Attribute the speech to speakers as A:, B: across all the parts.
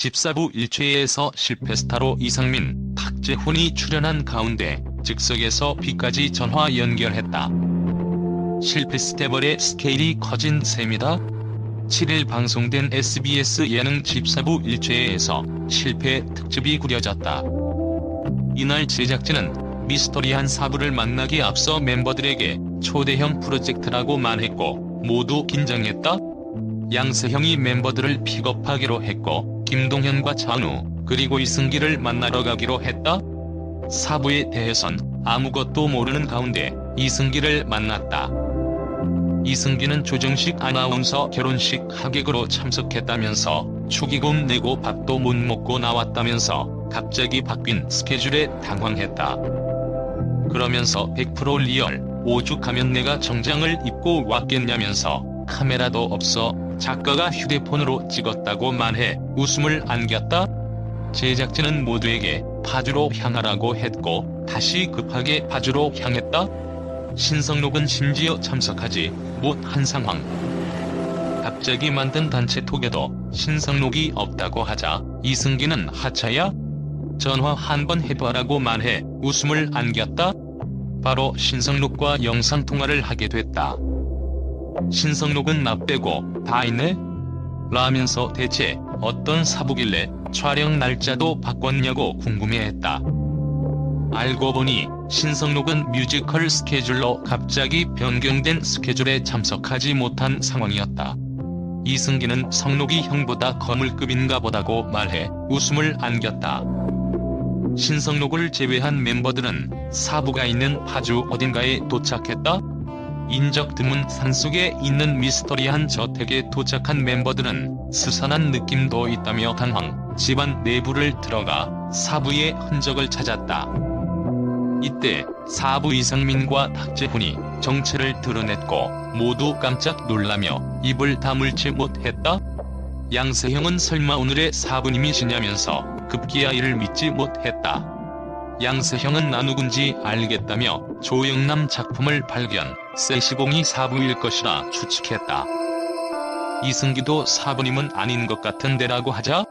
A: 집사부 일체에서 실패 스타로 이상민, 탁재훈이 출연한 가운데 즉석에서 B까지 전화 연결했다. 실패 스테벌의 스케일이 커진 셈이다. 7일 방송된 SBS 예능 집사부 일체에서 실패 특집이 꾸려졌다. 이날 제작진은 미스터리한 사부를 만나기 앞서 멤버들에게 초대형 프로젝트라고 말했고 모두 긴장했다. 양세형이 멤버들을 픽업하기로 했고 김동현과 장우 그리고 이승기를 만나러 가기로 했다. 사부에 대해선 아무것도 모르는 가운데 이승기를 만났다. 이승기는 조정식 아나운서 결혼식 하객으로 참석했다면서 축의금 내고 밥도 못 먹고 나왔다면서 갑자기 바뀐 스케줄에 당황했다. 그러면서 100% 리얼, 오죽하면 내가 정장을 입고 왔겠냐면서 카메라도 없어 작가가 휴대폰으로 찍었다고 말해 웃음을 안겼다. 제작진은 모두에게 파주로 향하라고 했고 다시 급하게 파주로 향했다. 신성록은 심지어 참석하지 못한 상황. 갑자기 만든 단체 톡에도 신성록이 없다고 하자 이승기는 하차야? 전화 한번 해봐라고 말해 웃음을 안겼다. 바로 신성록과 영상통화를 하게 됐다. 신성록은 나 빼고 다 있네? 라면서 대체 어떤 사부길래 촬영 날짜도 바꿨냐고 궁금해했다. 알고 보니 신성록은 뮤지컬 스케줄로 갑자기 변경된 스케줄에 참석하지 못한 상황이었다. 이승기는 성록이 형보다 거물급인가 보다고 말해 웃음을 안겼다. 신성록을 제외한 멤버들은 사부가 있는 파주 어딘가에 도착했다. 인적 드문 산속에 있는 미스터리한 저택에 도착한 멤버들은 스산한 느낌도 있다며 당황, 집안 내부를 들어가 사부의 흔적을 찾았다. 이때 사부 이상민과 탁재훈이 정체를 드러냈고 모두 깜짝 놀라며 입을 다물지 못했다. 양세형은 설마 오늘의 사부님이시냐면서 급기야 이를 믿지 못했다. 양세형은 나 누군지 알겠다며 조영남 작품을 발견, 세시봉이 사부일 것이라 추측했다. 이승기도 사부님은 아닌 것 같은데라고 하자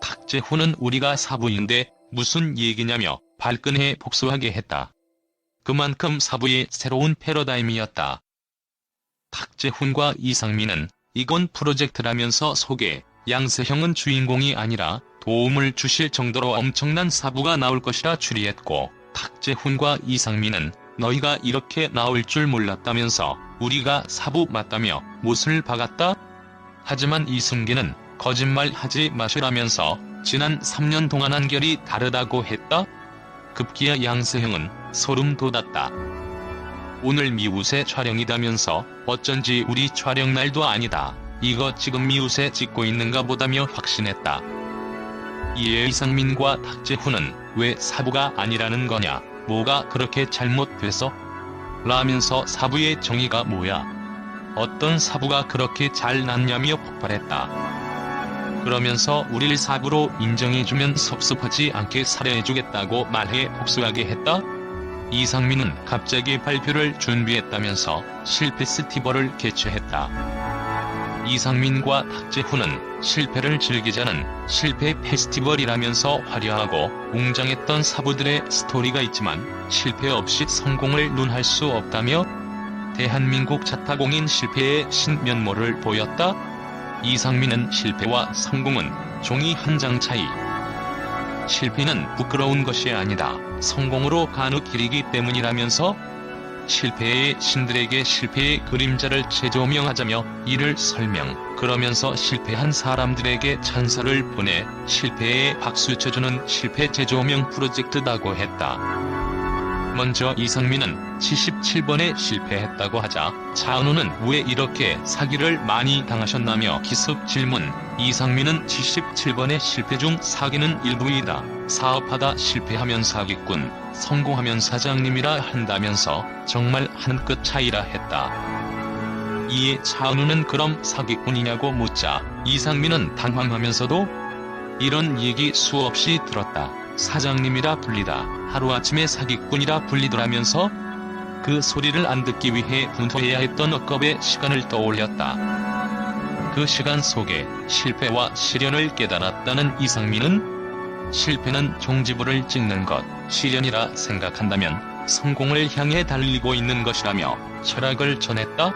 A: 탁재훈은 우리가 사부인데 무슨 얘기냐며 발끈해 복수하게 했다. 그만큼 사부의 새로운 패러다임이었다. 탁재훈과 이상민은 이건 프로젝트라면서 소개, 양세형은 주인공이 아니라 도움을 주실 정도로 엄청난 사부가 나올 것이라 추리했고 탁재훈과 이상민은 너희가 이렇게 나올 줄 몰랐다면서 우리가 사부 맞다며 못을 박았다. 하지만 이승기는 거짓말하지 마시라면서 지난 3년 동안 한결이 다르다고 했다. 급기야 양세형은 소름 돋았다. 오늘 미우새 촬영이다면서 어쩐지 우리 촬영 날도 아니다. 이거 지금 미우새 찍고 있는가 보다며 확신했다. 이에 이상민과 탁재훈은 왜 사부가 아니라는 거냐, 뭐가 그렇게 잘못돼서? 라면서 사부의 정의가 뭐야? 어떤 사부가 그렇게 잘났냐며 폭발했다. 그러면서 우릴 사부로 인정해주면 섭섭하지 않게 살해해주겠다고 말해 복수하게 했다. 이상민은 갑자기 발표를 준비했다면서 실패 스티벌을 개최했다. 이상민과 탁재훈은 실패를 즐기자는 실패 페스티벌이라면서 화려하고 웅장했던 사부들의 스토리가 있지만 실패 없이 성공을 논할 수 없다며 대한민국 자타공인 실패의 신면모를 보였다. 이상민은 실패와 성공은 종이 한 장 차이. 실패는 부끄러운 것이 아니다. 성공으로 가는 길이기 때문이라면서 실패의 신들에게 실패의 그림자를 재조명하자며 이를 설명, 그러면서 실패한 사람들에게 찬사를 보내 실패에 박수 쳐주는 실패 재조명 프로젝트다고 했다. 먼저 이상민은 77번에 실패했다고 하자 차은우는 왜 이렇게 사기를 많이 당하셨나며 기습 질문. 이상민은 77번의 실패 중 사기는 일부이다. 사업하다 실패하면 사기꾼, 성공하면 사장님이라 한다면서 정말 한 끗 차이라 했다. 이에 차은우는 그럼 사기꾼이냐고 묻자 이상민은 당황하면서도 이런 얘기 수없이 들었다. 사장님이라 불리다. 하루아침에 사기꾼이라 불리더라면서 그 소리를 안 듣기 위해 분투해야 했던 억겁의 시간을 떠올렸다. 그 시간 속에 실패와 시련을 깨달았다는 이상민은 실패는 종지부를 찍는 것, 시련이라 생각한다면 성공을 향해 달리고 있는 것이라며 철학을 전했다.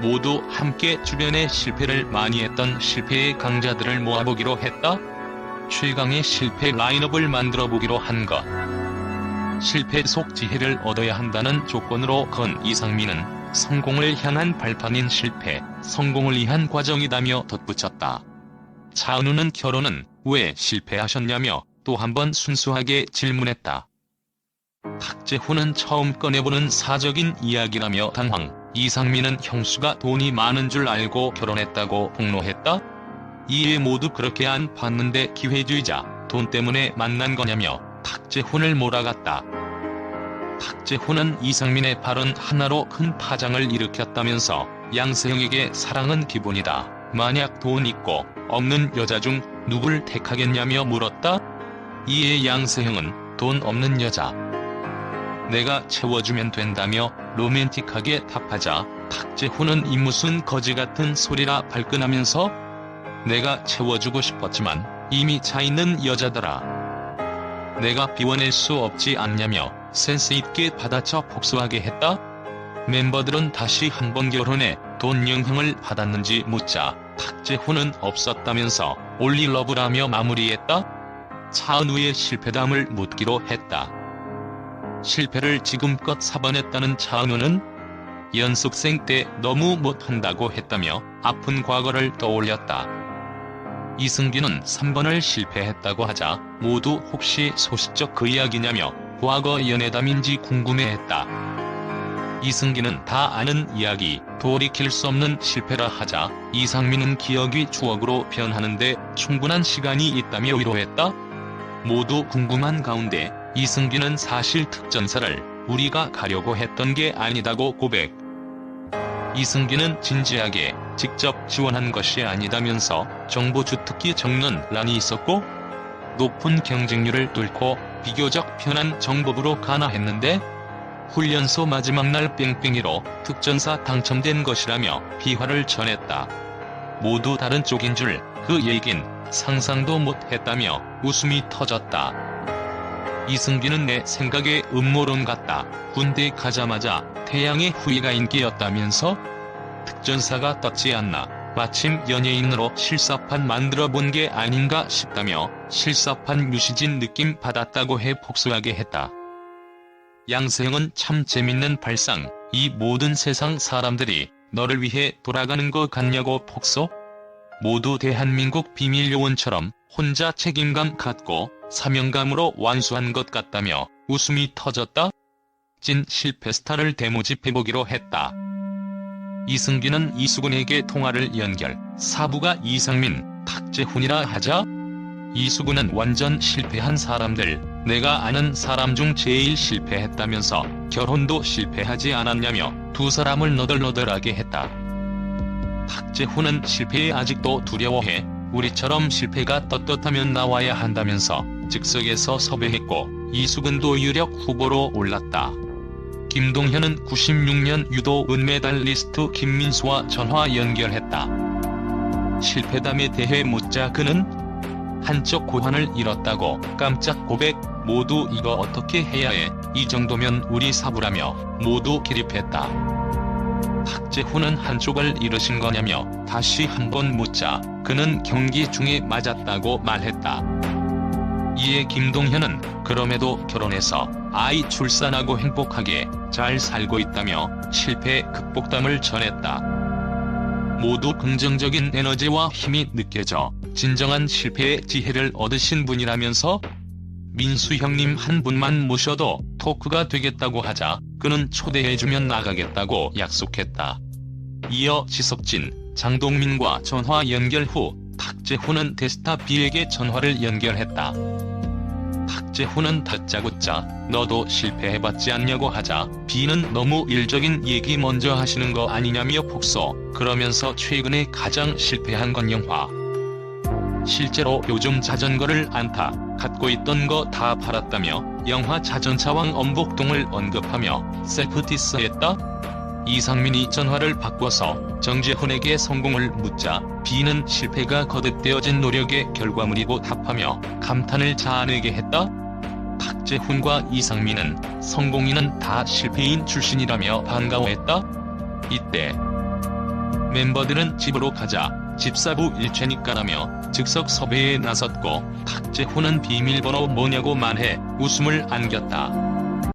A: 모두 함께 주변에 실패를 많이 했던 실패의 강자들을 모아보기로 했다. 최강의 실패 라인업을 만들어보기로 한 것. 실패 속 지혜를 얻어야 한다는 조건으로 건 이상민은 성공을 향한 발판인 실패, 성공을 위한 과정이다며 덧붙였다. 차은우는 결혼은 왜 실패하셨냐며 또 한 번 순수하게 질문했다. 탁재훈은 처음 꺼내보는 사적인 이야기라며 당황. 이상민은 형수가 돈이 많은 줄 알고 결혼했다고 폭로했다. 이에 모두 그렇게 안 봤는데 기회주의자, 돈 때문에 만난 거냐며 탁재훈을 몰아갔다. 탁재훈은 이상민의 발언 하나로 큰 파장을 일으켰다면서 양세형에게 사랑은 기본이다. 만약 돈 있고 없는 여자 중 누굴 택하겠냐며 물었다. 이에 양세형은 돈 없는 여자. 내가 채워주면 된다며 로맨틱하게 답하자 탁재훈은 이 무슨 거지 같은 소리라 발끈하면서 내가 채워주고 싶었지만 이미 차있는 여자더라. 내가 비워낼 수 없지 않냐며 센스있게 받아쳐 복수하게 했다. 멤버들은 다시 한번 결혼해 돈 영향을 받았는지 묻자 탁재훈은 없었다면서 올리 러브라며 마무리했다. 차은우의 실패담을 묻기로 했다. 실패를 지금껏 4번 차은우는 연습생 때 너무 못한다고 했다며 아픈 과거를 떠올렸다. 이승기는 3번을 실패했다고 하자 모두 혹시 소시적 그 이야기냐며 과거 연애담인지 궁금해했다. 이승기는 다 아는 이야기, 돌이킬 수 없는 실패라 하자 이상민은 기억이 추억으로 변하는데 충분한 시간이 있다며 위로했다. 모두 궁금한 가운데 이승기는 사실 특전사를 우리가 가려고 했던 게 아니다고 고백. 이승기는 진지하게 직접 지원한 것이 아니다면서 정보 주특기 정론란이 있었고 높은 경쟁률을 뚫고 비교적 편한 정법으로 가나 했는데 훈련소 마지막 날 뺑뺑이로 특전사 당첨된 것이라며 비화를 전했다. 모두 다른 쪽인 줄 그 얘긴 상상도 못했다며 웃음이 터졌다. 이승기는 내 생각에 음모론 같다. 군대 가자마자 태양의 후예가 인기였다면서 특전사가 떴지 않나. 마침 연예인으로 실사판 만들어 본 게 아닌가 싶다며 실사판 유시진 느낌 받았다고 해 복수하게 했다. 양세형은 참 재밌는 발상. 이 모든 세상 사람들이 너를 위해 돌아가는 거 같냐고 폭소. 모두 대한민국 비밀요원처럼 혼자 책임감 갖고 사명감으로 완수한 것 같다며 웃음이 터졌다. 찐 실패 스타를 데모집해보기로 했다. 이승기는 이수근에게 통화를 연결. 사부가 이상민, 탁재훈이라 하자 이수근은 완전 실패한 사람들, 내가 아는 사람 중 제일 실패했다면서 결혼도 실패하지 않았냐며 두 사람을 너덜너덜하게 했다. 탁재훈은 실패에 아직도 두려워해 우리처럼 실패가 떳떳하면 나와야 한다면서 즉석에서 섭외했고 이수근도 유력 후보로 올랐다. 김동현은 96년 유도 은메달리스트 김민수와 전화 연결했다. 실패담에 대해 묻자 그는 한쪽 고환을 잃었다고 깜짝 고백. 모두 이거 어떻게 해야 해, 이 정도면 우리 사부라며 모두 기립했다. 탁재훈은 한쪽을 잃으신 거냐며 다시 한번 묻자 그는 경기 중에 맞았다고 말했다. 이에 김동현은 그럼에도 결혼해서 아이 출산하고 행복하게 잘 살고 있다며 실패 극복담을 전했다. 모두 긍정적인 에너지와 힘이 느껴져 진정한 실패의 지혜를 얻으신 분이라면서 민수 형님 한 분만 모셔도 토크가 되겠다고 하자 그는 초대해주면 나가겠다고 약속했다. 이어 지석진, 장동민과 전화 연결 후 탁재훈은 대스타 B에게 전화를 연결했다. 탁재훈은 다짜고짜 너도 실패해봤지 않냐고 하자 B는 너무 일적인 얘기 먼저 하시는 거 아니냐며 폭소. 그러면서 최근에 가장 실패한 건 영화. 실제로 요즘 자전거를 안 타. 갖고 있던 거 다 팔았다며 영화 자전차왕 엄복동을 언급하며 셀프 디스했다. 이상민이 전화를 바꿔서 정재훈에게 성공을 묻자 B는 실패가 거듭되어진 노력의 결과물이고 답하며 감탄을 자아내게 했다. 박재훈과 이상민은 성공인은 다 실패인 출신이라며 반가워했다. 이때 멤버들은 집으로 가자 집사부 일체니까라며 즉석 섭외에 나섰고 박재훈은 비밀번호 뭐냐고 말해 웃음을 안겼다.